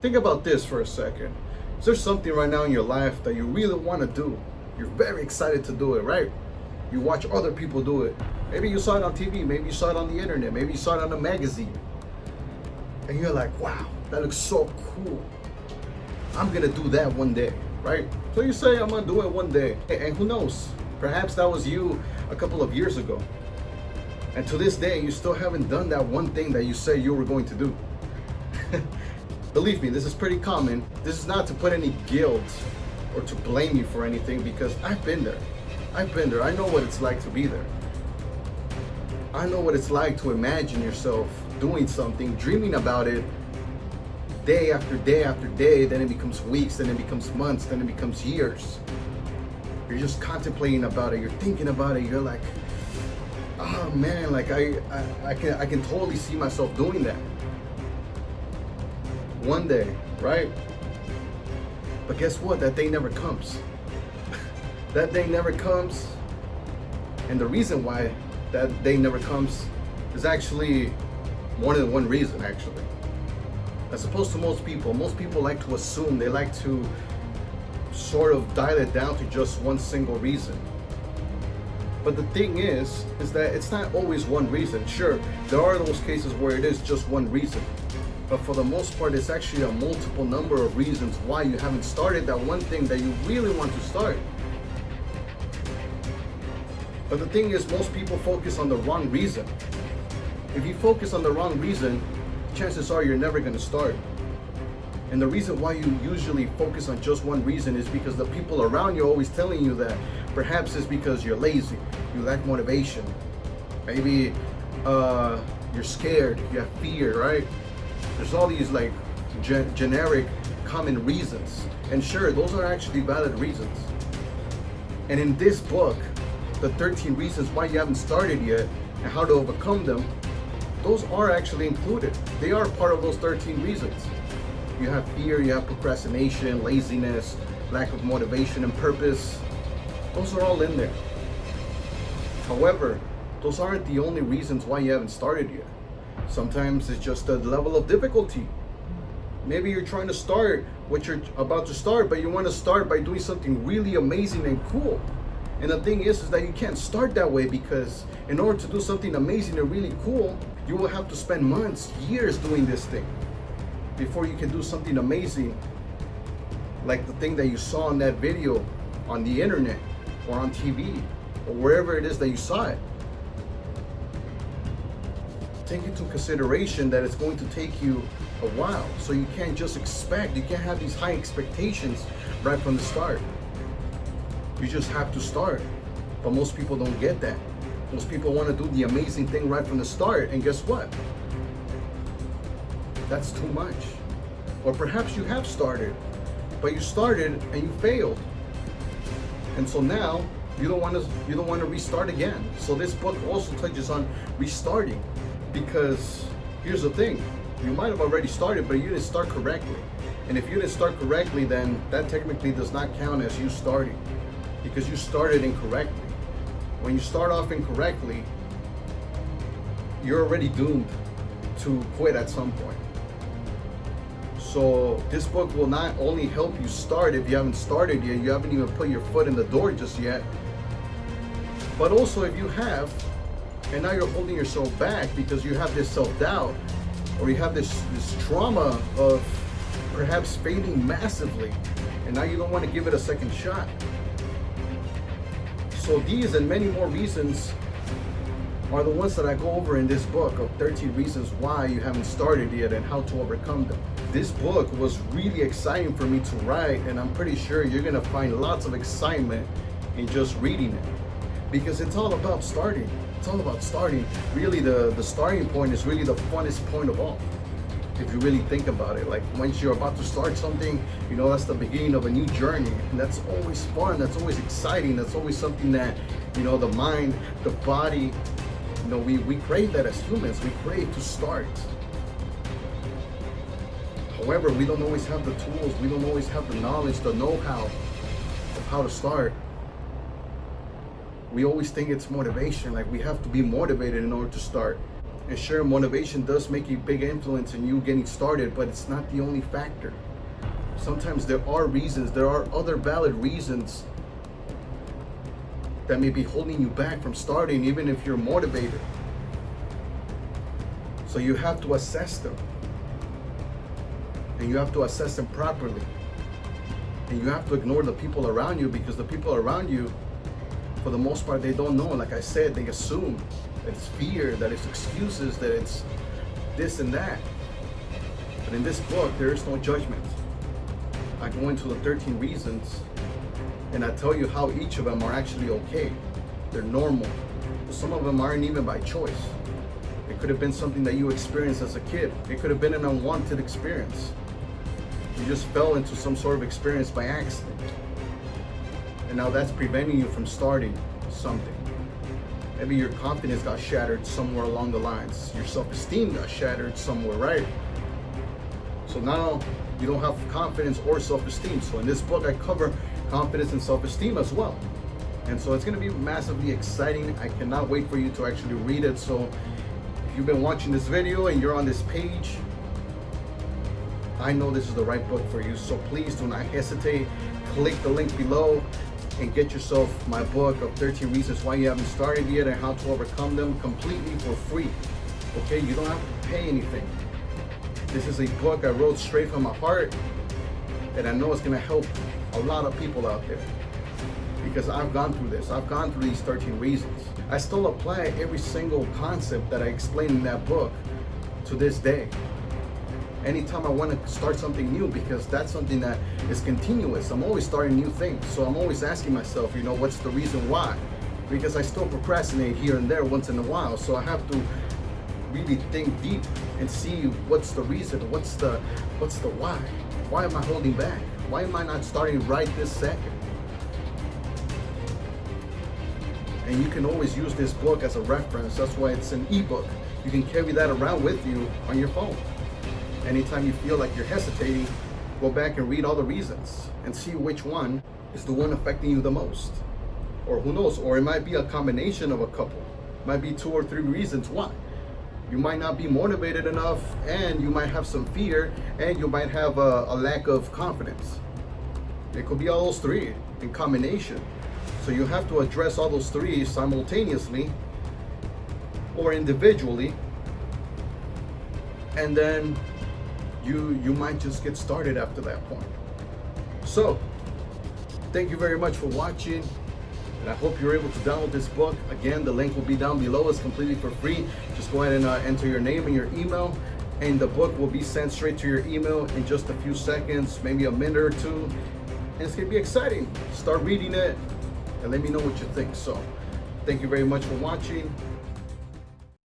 Think about this for a second. Is there something right now in your life that you really want to do? You're very excited to do it, right? You watch other people do it. Maybe you saw it on TV, maybe you saw it on the internet, maybe you saw it on a magazine. And you're like, wow, that looks so cool. I'm gonna do that one day, right? So you say, I'm gonna do it one day. And who knows? Perhaps that was you a couple of years ago. And to this day, you still haven't done that one thing that you said you were going to do. Believe me, this is pretty common. This is not to put any guilt or to blame you for anything, because I've been there. I've been there. I know what it's like to be there. I know what it's like to imagine yourself doing something, dreaming about it day after day after day. Then it becomes weeks, then it becomes months, then it becomes years. You're just contemplating about it. You're thinking about it. You're like, oh man, like I can totally see myself doing that one day, right? But guess what? That day never comes. That day never comes. And the reason why that day never comes is actually more than one reason, actually. As opposed to most people like to assume, they like to sort of dial it down to just one single reason. But the thing is that it's not always one reason. Sure, there are those cases where it is just one reason. But for the most part, it's actually a multiple number of reasons why you haven't started that one thing that you really want to start. But the thing is, most people focus on the wrong reason. If you focus on the wrong reason, chances are you're never going to start. And the reason why you usually focus on just one reason is because the people around you are always telling you that. Perhaps it's because you're lazy, you lack motivation. Maybe you're scared, you have fear, right? There's all these like generic common reasons. And sure, those are actually valid reasons. And in this book, the 13 reasons why you haven't started yet and how to overcome them, those are actually included. They are part of those 13 reasons. You have fear, you have procrastination, laziness, lack of motivation and purpose. Those are all in there. However, those aren't the only reasons why you haven't started yet. Sometimes it's just the level of difficulty. Maybe you're trying to start what you're about to start, but you want to start by doing something really amazing and cool. And the thing is that you can't start that way, because in order to do something amazing and really cool, you will have to spend months, years doing this thing before you can do something amazing like the thing that you saw in that video on the internet or on TV or wherever it is that you saw it. Take into consideration that it's going to take you a while, so you can't just expect, you can't have these high expectations right from the start. You just have to start. But most people don't get that. Most people want to do the amazing thing right from the start, and guess what? That's too much. Or perhaps you have started, but you started and you failed. And so now you don't want to restart again. So this book also touches on restarting, because here's the thing, you might have already started, but you didn't start correctly. And if you didn't start correctly, then that technically does not count as you starting, because you started incorrectly. When you start off incorrectly, you're already doomed to quit at some point. So this book will not only help you start if you haven't started yet, you haven't even put your foot in the door just yet, but also if you have, and now you're holding yourself back because you have this self-doubt, or you have this trauma of perhaps failing massively, and now you don't want to give it a second shot. So these and many more reasons are the ones that I go over in this book of 13 reasons why you haven't started yet and how to overcome them. This book was really exciting for me to write, and I'm pretty sure you're gonna find lots of excitement in just reading it, because it's all about starting. It's all about starting. Really, the starting point is really the funnest point of all, if you really think about it. Like, once you're about to start something, you know, that's the beginning of a new journey, and that's always fun, that's always exciting, that's always something that, you know, the mind, the body, you know, we crave that as humans. We crave to start. However, we don't always have the tools, we don't always have the knowledge, the know-how of how to start. We always think it's motivation, like we have to be motivated in order to start. And sure, motivation does make a big influence in you getting started, but it's not the only factor. Sometimes there are reasons, there are other valid reasons that may be holding you back from starting, even if you're motivated. So you have to assess them. And you have to assess them properly. And you have to ignore the people around you, because the people around you, for the most part, they don't know. Like I said, they assume that it's fear, that it's excuses, that it's this and that. But in this book, there is no judgment. I go into the 13 reasons and I tell you how each of them are actually okay. They're normal. Some of them aren't even by choice. It could have been something that you experienced as a kid. It could have been an unwanted experience. You just fell into some sort of experience by accident. And now that's preventing you from starting something. Maybe your confidence got shattered somewhere along the lines. Your self-esteem got shattered somewhere, right? So now you don't have confidence or self-esteem. So in this book, I cover confidence and self-esteem as well. And so it's going to be massively exciting. I cannot wait for you to actually read it. So if you've been watching this video and you're on this page, I know this is the right book for you. So please do not hesitate. Click the link below and get yourself my book of 13 reasons why you haven't started yet and how to overcome them completely for free. Okay, you don't have to pay anything. This is a book I wrote straight from my heart, and I know it's going to help a lot of people out there, because I've gone through this. I've gone through these 13 reasons. I still apply every single concept that I explained in that book to this day. Anytime I want to start something new, because that's something that is continuous. I'm always starting new things. So I'm always asking myself, what's the reason why? Because I still procrastinate here and there once in a while. So I have to really think deep and see what's the reason, what's the why? Why am I holding back? Why am I not starting right this second? And you can always use this book as a reference. That's why it's an ebook. You can carry that around with you on your phone. Anytime you feel like you're hesitating, go back and read all the reasons and see which one is the one affecting you the most. Or who knows, or it might be a combination of a couple. It might be 2 or 3 reasons why. You might not be motivated enough, and you might have some fear, and you might have a lack of confidence. It could be all those 3 in combination. So you have to address all those 3 simultaneously or individually, and then you might just get started after that point. So thank you very much for watching, and I hope you're able to download this book. Again, the link will be down below. It's completely for free. Just go ahead and enter your name and your email, and the book will be sent straight to your email in just a few seconds, maybe a minute or 2. And it's gonna be exciting. Start reading it and let me know what you think. So thank you very much for watching.